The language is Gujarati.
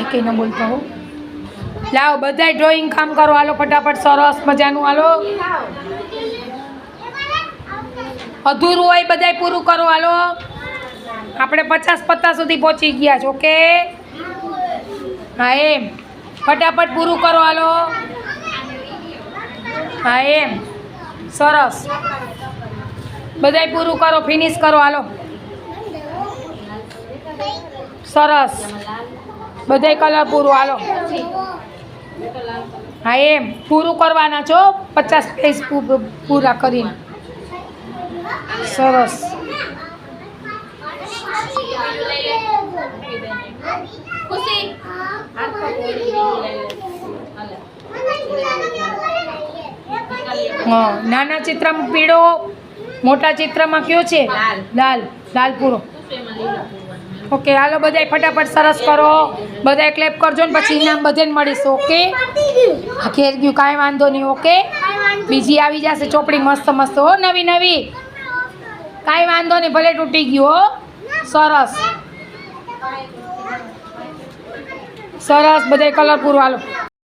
એકે ન બોલતા હો. લાવો બધાય ડ્રોઈંગ કામ કરો હાલો ફટાફટ સરસ મજાનું હાલો. અધૂરું હોય બધાય પૂરું કરો હાલો. આપણે 50 પત્તા સુધી પહોંચી ગયા છો. ઓકે હા એમ ફટાફટ પૂરું કરો હાલો. હા એમ સરસ બધાય પૂરું કરો ફિનિશ કરો હાલો. સરસ બધાય કલર પૂરું હાલો. હા એમ પૂરું કરવાના છો 50 પેજ પૂરા કરીને. સરસ હા નાના ચિત્રમાં પીળો, મોટા ચિત્રમાં કયો છે લાલ. લાલ પૂરો. ઓકે હાલો બધાય ફટાફટ સરસ કરો. બધાય ક્લેપ કરજો ને પછી ઇનામ બધાને મળીશું. ઓકે ઘેર ગયું કાંઈ વાંધો નહીં. ઓકે બીજી આવી જશે ચોપડી મસ્ત મસ્ત હો નવી નવી. કાંઈ વાંધો નહીં ભલે તૂટી ગયું હો. સરસ સરસ બધાય કલર પૂરું હાલો.